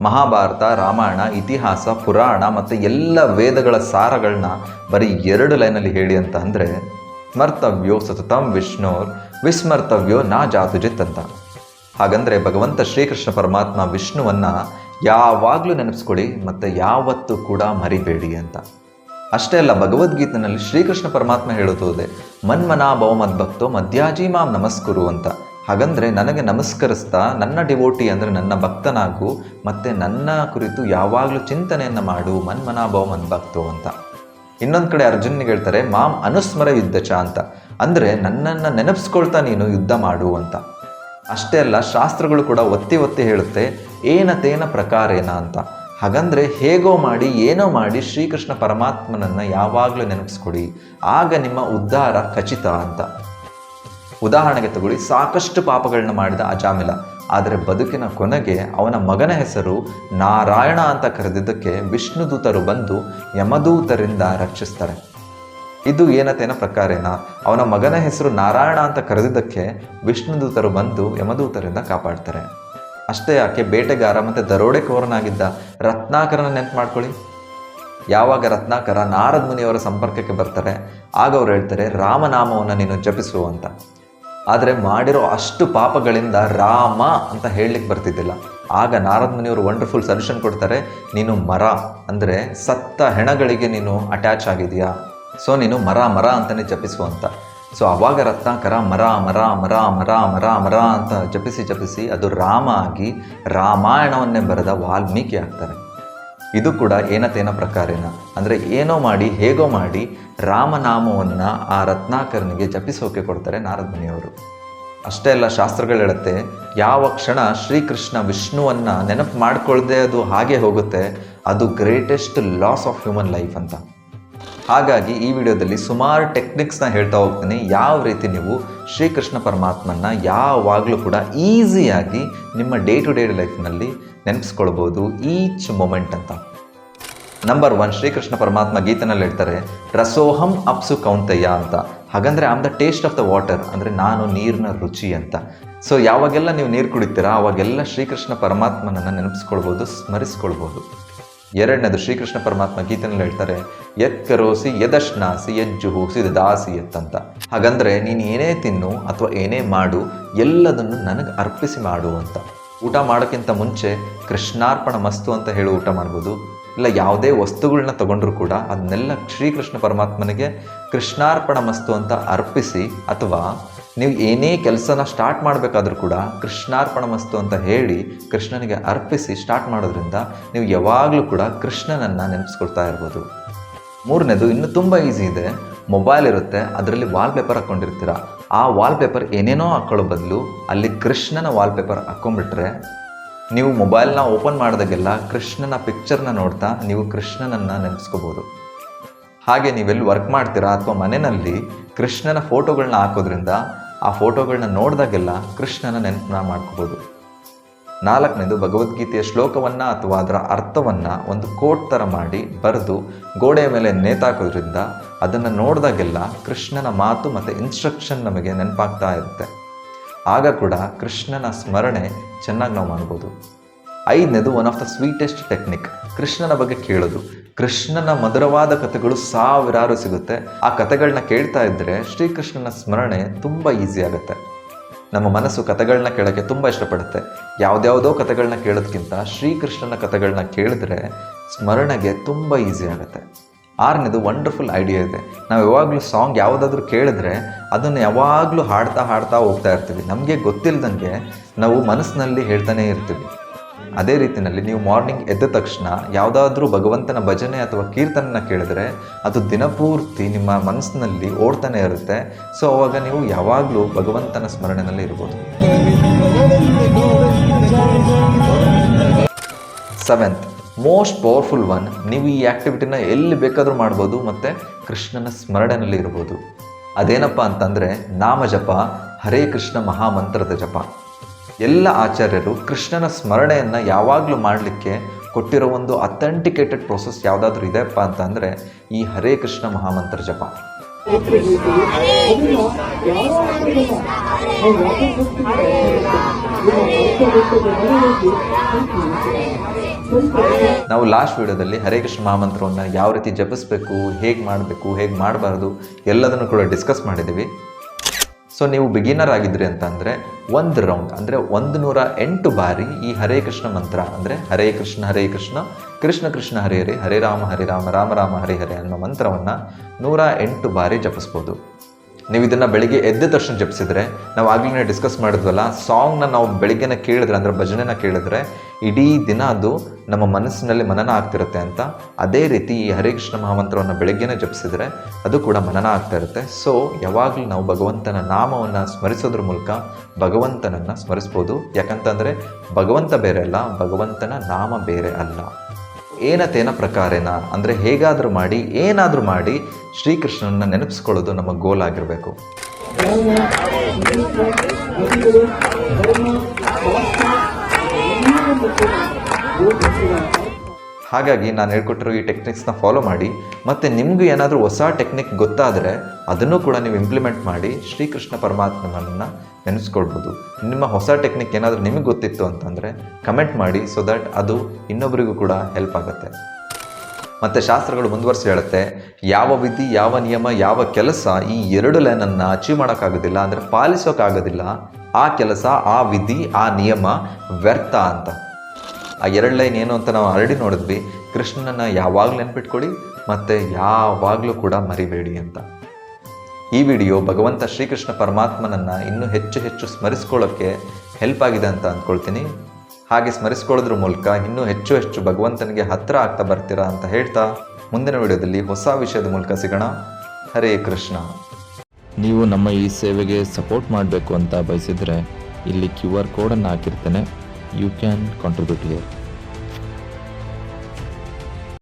ಮಹಾಭಾರತ, ರಾಮಾಯಣ, ಇತಿಹಾಸ, ಪುರಾಣ ಮತ್ತು ಎಲ್ಲ ವೇದಗಳ ಸಾರಗಳನ್ನ ಬರೀ 2 ಲೈನಲ್ಲಿ ಹೇಳಿ ಅಂತ ಅಂದರೆ ಸ್ಮರ್ತವ್ಯೋ ಸತತಂ ವಿಷ್ಣೋರ್ ವಿಸ್ಮರ್ತವ್ಯೋ ನಾ ಜಾತುಜಿತ್ ಅಂತ. ಹಾಗಂದರೆ ಭಗವಂತ ಶ್ರೀಕೃಷ್ಣ ಪರಮಾತ್ಮ ವಿಷ್ಣುವನ್ನು ಯಾವಾಗಲೂ ನೆನಪಿಸ್ಕೊಳ್ಳಿ ಮತ್ತು ಯಾವತ್ತೂ ಕೂಡ ಮರಿಬೇಡಿ ಅಂತ. ಅಷ್ಟೇ ಅಲ್ಲ, ಭಗವದ್ಗೀತೆಯಲ್ಲಿ ಶ್ರೀಕೃಷ್ಣ ಪರಮಾತ್ಮ ಹೇಳುತ್ತದೆ ಮನ್ಮನಾ ಭವ ಮದ್ಭಕ್ತೋ ಮಧ್ಯಾಜಿ ಮಾಂ ನಮಸ್ಕುರು ಅಂತ. ಹಾಗಂದರೆ ನನಗೆ ನಮಸ್ಕರಿಸ್ತಾ ನನ್ನ ಡಿವೋಟಿ ಅಂದರೆ ನನ್ನ ಭಕ್ತನಾಗು ಮತ್ತು ನನ್ನ ಕುರಿತು ಯಾವಾಗಲೂ ಚಿಂತನೆಯನ್ನು ಮಾಡು, ಮನ್ಮನಾ ಭವ ಮದ್ಭಕ್ತೋ ಅಂತ. ಇನ್ನೊಂದು ಕಡೆ ಅರ್ಜುನಿಗೆ ಹೇಳ್ತಾರೆ ಮಾಂ ಅನುಸ್ಮರ ಯುದ್ಧಚ ಅಂತ, ಅಂದರೆ ನನ್ನನ್ನು ನೆನಪಿಸ್ಕೊಳ್ತಾ ನೀನು ಯುದ್ಧ ಮಾಡು ಅಂತ. ಅಷ್ಟೇ ಅಲ್ಲ, ಶಾಸ್ತ್ರಗಳು ಕೂಡ ಒತ್ತಿ ಒತ್ತಿ ಹೇಳುತ್ತೆ ಏನ ತೇನ ಪ್ರಕಾರೇನ ಅಂತ. ಹಾಗಂದರೆ ಹೇಗೋ ಮಾಡಿ ಏನೋ ಮಾಡಿ ಶ್ರೀಕೃಷ್ಣ ಪರಮಾತ್ಮನನ್ನು ಯಾವಾಗಲೂ ನೆನಪಿಸ್ಕೊಡಿ, ಆಗ ನಿಮ್ಮ ಉದ್ಧಾರ ಖಚಿತ ಅಂತ. ಉದಾಹರಣೆಗೆ ತಗೊಳ್ಳಿ, ಸಾಕಷ್ಟು ಪಾಪಗಳನ್ನ ಮಾಡಿದ ಅಜಾಮಿಲ, ಆದರೆ ಬದುಕಿನ ಕೊನೆಗೆ ಅವನ ಮಗನ ಹೆಸರು ನಾರಾಯಣ ಅಂತ ಕರೆದಿದ್ದಕ್ಕೆ ವಿಷ್ಣುದೂತರು ಬಂದು ಯಮದೂತರಿಂದ ರಕ್ಷಿಸ್ತಾರೆ. ಇದು ಏನತೇನ ಪ್ರಕಾರೇನ, ಅವನ ಮಗನ ಹೆಸರು ನಾರಾಯಣ ಅಂತ ಕರೆದಿದ್ದಕ್ಕೆ ವಿಷ್ಣುದೂತರು ಬಂದು ಯಮದೂತರಿಂದ ಕಾಪಾಡ್ತಾರೆ. ಅಷ್ಟೇ ಯಾಕೆ, ಬೇಟೆಗಾರ ಮತ್ತು ದರೋಡೆಕೋರನಾಗಿದ್ದ ರತ್ನಾಕರನ ನೆನಪು ಮಾಡ್ಕೊಳ್ಳಿ. ಯಾವಾಗ ರತ್ನಾಕರ ನಾರದ ಮುನಿಯವರ ಸಂಪರ್ಕಕ್ಕೆ ಬರ್ತಾರೆ, ಆಗ ಅವ್ರು ಹೇಳ್ತಾರೆ ರಾಮನಾಮವನ್ನು ನೀನು ಜಪಿಸು ಅಂತ. ಆದರೆ ಮಾಡಿರೋ ಅಷ್ಟು ಪಾಪಗಳಿಂದ ರಾಮ ಅಂತ ಹೇಳಲಿಕ್ಕೆ ಬರ್ತಿದ್ದಿಲ್ಲ. ಆಗ ನಾರದ ಮುನಿಯವರು ವಂಡರ್ಫುಲ್ ಸೊಲ್ಯೂಷನ್ ಕೊಡ್ತಾರೆ, ನೀನು ಮರ ಅಂದರೆ ಸತ್ತ ಹೆಣಗಳಿಗೆ ನೀನು ಅಟ್ಯಾಚ್ ಆಗಿದೆಯಾ, ಸೊ ನೀನು ಮರ ಮರ ಅಂತಲೇ ಜಪಿಸು ಅಂತ. ಸೊ ಆವಾಗ ರತ್ನಾಕರ ಮರ ಮರ ಮರ ಮರ ಮರ ಮರ ಅಂತ ಜಪಿಸಿ ಅದು ರಾಮ ಆಗಿ ರಾಮಾಯಣವನ್ನೇ ಬರೆದ ವಾಲ್ಮೀಕಿ ಆಗ್ತಾರೆ. ಇದು ಕೂಡ ಏನತೇನ ಪ್ರಕಾರೇನ, ಅಂದರೆ ಏನೋ ಮಾಡಿ ಹೇಗೋ ಮಾಡಿ ರಾಮನಾಮವನ್ನು ಆ ರತ್ನಾಕರನಿಗೆ ಜಪಿಸೋಕೆ ಕೊಡ್ತಾರೆ ನಾರದ ಮುನಿಯವರು. ಅಷ್ಟೇ ಅಲ್ಲ, ಶಾಸ್ತ್ರಗಳು ಹೇಳುತ್ತೆ ಯಾವ ಕ್ಷಣ ಶ್ರೀಕೃಷ್ಣ ವಿಷ್ಣುವನ್ನು ನೆನಪು ಮಾಡಿಕೊಳ್ಳದೆ ಅದು ಹಾಗೆ ಹೋಗುತ್ತೆ, ಅದು greatest loss of human life ಅಂತ. ಹಾಗಾಗಿ ಈ ವಿಡಿಯೋದಲ್ಲಿ ಸುಮಾರು ಟೆಕ್ನಿಕ್ಸ್ನ ಹೇಳ್ತಾ ಹೋಗ್ತೀನಿ, ಯಾವ ರೀತಿ ನೀವು ಶ್ರೀಕೃಷ್ಣ ಪರಮಾತ್ಮನ ಯಾವಾಗಲೂ ಕೂಡ ಈಸಿಯಾಗಿ ನಿಮ್ಮ ಡೇ ಟು ಡೇ ಲೈಫ್ನಲ್ಲಿ ನೆನಪಿಸ್ಕೊಳ್ಬೋದು ಈಚ್ ಮೊಮೆಂಟ್ ಅಂತ. ನಂಬರ್ 1, ಶ್ರೀಕೃಷ್ಣ ಪರಮಾತ್ಮ ಗೀತೆನಲ್ಲಿ ಹೇಳ್ತಾರೆ ರಸೋಹಂ ಅಪ್ಸು ಕೌಂತಯ್ಯ ಅಂತ. ಹಾಗಂದರೆ am the taste of the water, ಅಂದರೆ ನಾನು ನೀರಿನ ರುಚಿ ಅಂತ. ಸೊ ಯಾವಾಗೆಲ್ಲ ನೀವು ನೀರು ಕುಡಿತೀರಾ ಅವಾಗೆಲ್ಲ ಶ್ರೀಕೃಷ್ಣ ಪರಮಾತ್ಮನನ್ನು ನೆನಪಿಸ್ಕೊಳ್ಬೋದು, ಸ್ಮರಿಸ್ಕೊಳ್ಬೋದು. 2ನೇದು, ಶ್ರೀಕೃಷ್ಣ ಪರಮಾತ್ಮ ಗೀತೆನಲ್ಲಿ ಹೇಳ್ತಾರೆ ಯತ್ ಕರೋಸಿ ಯದಶ್ನಾಸಿ ಯಜ್ಜುಹೂಸಿ ದಾಸಿ ಅಂತ. ಹಾಗಂದರೆ ನೀನು ಏನೇ ತಿನ್ನು ಅಥವಾ ಏನೇ ಮಾಡು ಎಲ್ಲದನ್ನು ನನಗೆ ಅರ್ಪಿಸಿ ಮಾಡು ಅಂತ. ಊಟ ಮಾಡೋಕ್ಕಿಂತ ಮುಂಚೆ ಕೃಷ್ಣಾರ್ಪಣ ಮಸ್ತು ಅಂತ ಹೇಳಿ ಊಟ ಮಾಡ್ಬೋದು. ಇಲ್ಲ ಯಾವುದೇ ವಸ್ತುಗಳನ್ನ ತಗೊಂಡ್ರೂ ಕೂಡ ಅದನ್ನೆಲ್ಲ ಶ್ರೀಕೃಷ್ಣ ಪರಮಾತ್ಮನಿಗೆ ಕೃಷ್ಣಾರ್ಪಣ ಮಸ್ತು ಅಂತ ಅರ್ಪಿಸಿ, ಅಥವಾ ನೀವು ಏನೇ ಕೆಲಸನ ಸ್ಟಾರ್ಟ್ ಮಾಡಬೇಕಾದ್ರೂ ಕೂಡ ಕೃಷ್ಣಾರ್ಪಣ ಮಸ್ತು ಅಂತ ಹೇಳಿ ಕೃಷ್ಣನಿಗೆ ಅರ್ಪಿಸಿ ಸ್ಟಾರ್ಟ್ ಮಾಡೋದ್ರಿಂದ ನೀವು ಯಾವಾಗಲೂ ಕೂಡ ಕೃಷ್ಣನನ್ನು ನೆನಪಿಸ್ಕೊಳ್ತಾ ಇರ್ಬೋದು. 3ನೇದು ಇನ್ನೂ ತುಂಬ ಈಸಿ ಇದೆ. ಮೊಬೈಲ್ ಇರುತ್ತೆ, ಅದರಲ್ಲಿ ವಾಲ್ಪೇಪರ್ ಹಾಕ್ಕೊಂಡಿರ್ತೀರ. ಆ ವಾಲ್ಪೇಪರ್ ಏನೇನೋ ಹಾಕ್ಕೊಳ್ಳೋ ಬದಲು ಅಲ್ಲಿ ಕೃಷ್ಣನ ವಾಲ್ಪೇಪರ್ ಹಾಕ್ಕೊಂಡ್ಬಿಟ್ರೆ ನೀವು ಮೊಬೈಲ್ನ ಓಪನ್ ಮಾಡಿದಾಗೆಲ್ಲ ಕೃಷ್ಣನ ಪಿಕ್ಚರ್ನ ನೋಡ್ತಾ ನೀವು ಕೃಷ್ಣನನ್ನು ನೆನೆಸ್ಕೋಬೋದು. ಹಾಗೆ ನೀವೆಲ್ಲಿ ವರ್ಕ್ ಮಾಡ್ತೀರಾ ಅಥವಾ ಮನೆಯಲ್ಲಿ ಕೃಷ್ಣನ ಫೋಟೋಗಳನ್ನ ಹಾಕೋದ್ರಿಂದ ಆ ಫೋಟೋಗಳನ್ನ ನೋಡಿದಾಗೆಲ್ಲ ಕೃಷ್ಣನ ನೆನಪನ್ನ ಮಾಡ್ಕೋಬೋದು. 4ನೇದು, ಭಗವದ್ಗೀತೆಯ ಶ್ಲೋಕವನ್ನು ಅಥವಾ ಅದರ ಅರ್ಥವನ್ನು ಒಂದು ಕೋಟ್ ಥರ ಮಾಡಿ ಬರೆದು ಗೋಡೆಯ ಮೇಲೆ ನೇತಾಕೋದ್ರಿಂದ ಅದನ್ನು ನೋಡಿದಾಗೆಲ್ಲ ಕೃಷ್ಣನ ಮಾತು ಮತ್ತು ಇನ್ಸ್ಟ್ರಕ್ಷನ್ ನಮಗೆ ನೆನಪಾಗ್ತಾ ಇರುತ್ತೆ. ಆಗ ಕೂಡ ಕೃಷ್ಣನ ಸ್ಮರಣೆ ಚೆನ್ನಾಗಿ ನಾವು ಮಾಡ್ಬೋದು. 5ನೇದು, one of the sweetest technique, ಕೃಷ್ಣನ ಬಗ್ಗೆ ಕೇಳೋದು. ಕೃಷ್ಣನ ಮಧುರವಾದ ಕಥೆಗಳು ಸಾವಿರಾರು ಸಿಗುತ್ತೆ. ಆ ಕಥೆಗಳನ್ನ ಕೇಳ್ತಾ ಇದ್ದರೆ ಶ್ರೀಕೃಷ್ಣನ ಸ್ಮರಣೆ ತುಂಬ ಈಸಿ ಆಗುತ್ತೆ. ನಮ್ಮ ಮನಸ್ಸು ಕಥೆಗಳನ್ನ ಕೇಳೋಕ್ಕೆ ತುಂಬ ಇಷ್ಟಪಡುತ್ತೆ. ಯಾವುದ್ಯಾವುದೋ ಕಥೆಗಳನ್ನ ಕೇಳೋದಕ್ಕಿಂತ ಶ್ರೀಕೃಷ್ಣನ ಕಥೆಗಳನ್ನ ಕೇಳಿದ್ರೆ ಸ್ಮರಣೆಗೆ ತುಂಬ ಈಸಿ ಆಗುತ್ತೆ. 6ನೇದು, ವಂಡರ್ಫುಲ್ ಐಡಿಯಾ ಇದೆ. ನಾವು ಯಾವಾಗಲೂ ಸಾಂಗ್ ಯಾವುದಾದ್ರೂ ಕೇಳಿದ್ರೆ ಅದನ್ನು ಯಾವಾಗಲೂ ಹಾಡ್ತಾ ಹೋಗ್ತಾ ಇರ್ತೀವಿ. ನಮಗೆ ಗೊತ್ತಿಲ್ಲದಂಗೆ ನಾವು ಮನಸ್ಸಿನಲ್ಲಿ ಹೇಳ್ತಾನೇ ಇರ್ತೀವಿ. ಅದೇ ರೀತಿಯಲ್ಲಿ ನೀವು ಮಾರ್ನಿಂಗ್ ಎದ್ದ ತಕ್ಷಣ ಯಾವುದಾದ್ರೂ ಭಗವಂತನ ಭಜನೆ ಅಥವಾ ಕೀರ್ತನನ್ನ ಕೇಳಿದ್ರೆ ಅದು ದಿನಪೂರ್ತಿ ನಿಮ್ಮ ಮನಸ್ಸಿನಲ್ಲಿ ಓಡ್ತಾನೆ ಇರುತ್ತೆ. ಸೊ ಅವಾಗ ನೀವು ಯಾವಾಗಲೂ ಭಗವಂತನ ಸ್ಮರಣೆಯಲ್ಲಿ ಇರ್ಬೋದು. 7th, ಮೋಸ್ಟ್ ಪವರ್ಫುಲ್ ಒನ್, ನೀವು ಈ ಆ್ಯಕ್ಟಿವಿಟಿನ ಎಲ್ಲಿ ಬೇಕಾದರೂ ಮಾಡ್ಬೋದು ಮತ್ತು ಕೃಷ್ಣನ ಸ್ಮರಣೆಯಲ್ಲಿ ಇರ್ಬೋದು. ಅದೇನಪ್ಪ ಅಂತಂದರೆ ನಾಮ ಜಪ, ಹರೇ ಕೃಷ್ಣ ಮಹಾಮಂತ್ರದ ಜಪ. ಎಲ್ಲ ಆಚಾರ್ಯರು ಕೃಷ್ಣನ ಸ್ಮರಣೆಯನ್ನು ಯಾವಾಗಲೂ ಮಾಡಲಿಕ್ಕೆ ಕೊಟ್ಟಿರೋ ಒಂದು ಅಥೆಂಟಿಕೇಟೆಡ್ ಪ್ರೋಸೆಸ್ ಯಾವುದಾದ್ರೂ ಇದೆಯಪ್ಪ ಅಂತಂದರೆ ಈ ಹರೇ ಕೃಷ್ಣ ಮಹಾಮಂತ್ರ ಜಪ. ನಾವು ಲಾಸ್ಟ್ ವಿಡಿಯೋದಲ್ಲಿ ಹರೇ ಕೃಷ್ಣ ಮಹಾಮಂತ್ರವನ್ನು ಯಾವ ರೀತಿ ಜಪಿಸ್ಬೇಕು, ಹೇಗೆ ಮಾಡಬೇಕು, ಹೇಗೆ ಮಾಡಬಾರ್ದು ಎಲ್ಲದನ್ನು ಕೂಡ ಡಿಸ್ಕಸ್ ಮಾಡಿದ್ದೀವಿ. ಸೊ ನೀವು ಬಿಗಿನರ್ ಆಗಿದ್ರಿ ಅಂತಂದರೆ ಒಂದು ರೌಂಡ್ ಅಂದರೆ 108 ಬಾರಿ ಈ ಹರೇ ಕೃಷ್ಣ ಮಂತ್ರ ಅಂದರೆ ಹರೇ ಕೃಷ್ಣ ಕೃಷ್ಣ ಕೃಷ್ಣ ಹರೇ ಹರೇ, ಹರೇ ರಾಮ ರಾಮ ರಾಮ ಹರೇ ಹರೇ ಅನ್ನೋ ಮಂತ್ರವನ್ನು 108 ಬಾರಿ ಜಪಿಸ್ಬೋದು. ನೀವು ಇದನ್ನು ಬೆಳಿಗ್ಗೆ ಎದ್ದ ತಕ್ಷಣ ಜಪಿಸಿದ್ರೆ, ನಾವು ಆಗಲೇ ಡಿಸ್ಕಸ್ ಮಾಡಿದ್ವಲ್ಲ, ಸಾಂಗ್ನ ನಾವು ಬೆಳಿಗ್ಗೆನ ಕೇಳಿದ್ರೆ ಅಂದರೆ ಭಜನೆನ ಕೇಳಿದ್ರೆ ಇಡೀ ದಿನ ಅದು ನಮ್ಮ ಮನಸ್ಸಿನಲ್ಲಿ ಮನನ ಆಗ್ತಿರುತ್ತೆ ಅಂತ. ಅದೇ ರೀತಿ ಈ ಹರೇ ಕೃಷ್ಣ ಮಹಾಮಂತ್ರವನ್ನು ಬೆಳಗ್ಗೆನೇ ಜಪಿಸಿದ್ರೆ ಅದು ಕೂಡ ಮನನ ಆಗ್ತಾ ಇರುತ್ತೆ. ಸೊ ಯಾವಾಗಲೂ ನಾವು ಭಗವಂತನ ನಾಮವನ್ನು ಸ್ಮರಿಸೋದ್ರ ಮೂಲಕ ಭಗವಂತನನ್ನು ಸ್ಮರಿಸ್ಬೋದು. ಯಾಕಂತಂದರೆ ಭಗವಂತ ಬೇರೆ ಅಲ್ಲ, ಭಗವಂತನ ನಾಮ ಬೇರೆ ಅಲ್ಲ. ಏನತೇನ ಪ್ರಕಾರೇನ ಅಂದರೆ ಹೇಗಾದರೂ ಮಾಡಿ ಏನಾದರೂ ಮಾಡಿ ಶ್ರೀಕೃಷ್ಣನನ್ನು ನೆನಪಿಸ್ಕೊಳ್ಳೋದು ನಮ್ಮ ಗೋಲ್ ಆಗಿರಬೇಕು. ಹಾಗಾಗಿ ನಾನು ಹೇಳ್ಕೊಟ್ಟಿರೋ ಈ ಟೆಕ್ನಿಕ್ಸ್ನ ಫಾಲೋ ಮಾಡಿ, ಮತ್ತು ನಿಮಗೂ ಏನಾದರೂ ಹೊಸ ಟೆಕ್ನಿಕ್ ಗೊತ್ತಾದರೆ ಅದನ್ನು ಕೂಡ ನೀವು ಇಂಪ್ಲಿಮೆಂಟ್ ಮಾಡಿ ಶ್ರೀಕೃಷ್ಣ ಪರಮಾತ್ಮನನ್ನು ನೆನೆಸ್ಕೊಳ್ಬೋದು. ನಿಮ್ಮ ಹೊಸ ಟೆಕ್ನಿಕ್ ಏನಾದರೂ ನಿಮಗೆ ಗೊತ್ತಿತ್ತು ಅಂತಂದರೆ ಕಮೆಂಟ್ ಮಾಡಿ, ಸೊ ದ್ಯಾಟ್ ಅದು ಇನ್ನೊಬ್ಬರಿಗೂ ಕೂಡ ಹೆಲ್ಪ್ ಆಗುತ್ತೆ. ಮತ್ತು ಶಾಸ್ತ್ರಗಳು ಮುಂದುವರಿಸಿ ಹೇಳುತ್ತೆ, ಯಾವ ವಿಧಿ, ಯಾವ ನಿಯಮ, ಯಾವ ಕೆಲಸ ಈ 2 ಲೈನನ್ನು ಅಚೀವ್ ಮಾಡೋಕ್ಕಾಗೋದಿಲ್ಲ ಅಂದರೆ ಪಾಲಿಸೋಕ್ಕಾಗೋದಿಲ್ಲ, ಆ ಕೆಲಸ, ಆ ವಿಧಿ, ಆ ನಿಯಮ ವ್ಯರ್ಥ ಅಂತ. ಆ 2 ಲೈನ್ ಏನು ಅಂತ ನಾವು ಆಲ್ರೆಡಿ ನೋಡಿದ್ವಿ. ಕೃಷ್ಣನ ಯಾವಾಗಲೂ ನೆನ್ಪಿಟ್ಕೊಳ್ಳಿ ಮತ್ತು ಯಾವಾಗಲೂ ಕೂಡ ಮರಿಬೇಡಿ ಅಂತ. ಈ ವಿಡಿಯೋ ಭಗವಂತ ಶ್ರೀಕೃಷ್ಣ ಪರಮಾತ್ಮನನ್ನು ಇನ್ನೂ ಹೆಚ್ಚು ಸ್ಮರಿಸ್ಕೊಳ್ಳೋಕ್ಕೆ ಹೆಲ್ಪ್ ಆಗಿದೆ ಅಂತ ಅಂದ್ಕೊಳ್ತೀನಿ. ಹಾಗೆ ಸ್ಮರಿಸ್ಕೊಳ್ಳೋದ್ರ ಮೂಲಕ ಇನ್ನೂ ಹೆಚ್ಚು ಭಗವಂತನಿಗೆ ಹತ್ತಿರ ಆಗ್ತಾ ಬರ್ತೀರಾ ಅಂತ ಹೇಳ್ತಾ ಮುಂದಿನ ವಿಡಿಯೋದಲ್ಲಿ ಹೊಸ ವಿಷಯದ ಮೂಲಕ ಸಿಗೋಣ. ಹರೇ ಕೃಷ್ಣ. ನೀವು ನಮ್ಮ ಈ ಸೇವೆಗೆ ಸಪೋರ್ಟ್ ಮಾಡಬೇಕು ಅಂತ ಬಯಸಿದರೆ ಇಲ್ಲಿ QR ಕೋಡನ್ನು ಹಾಕಿರ್ತೇನೆ. You can contribute here.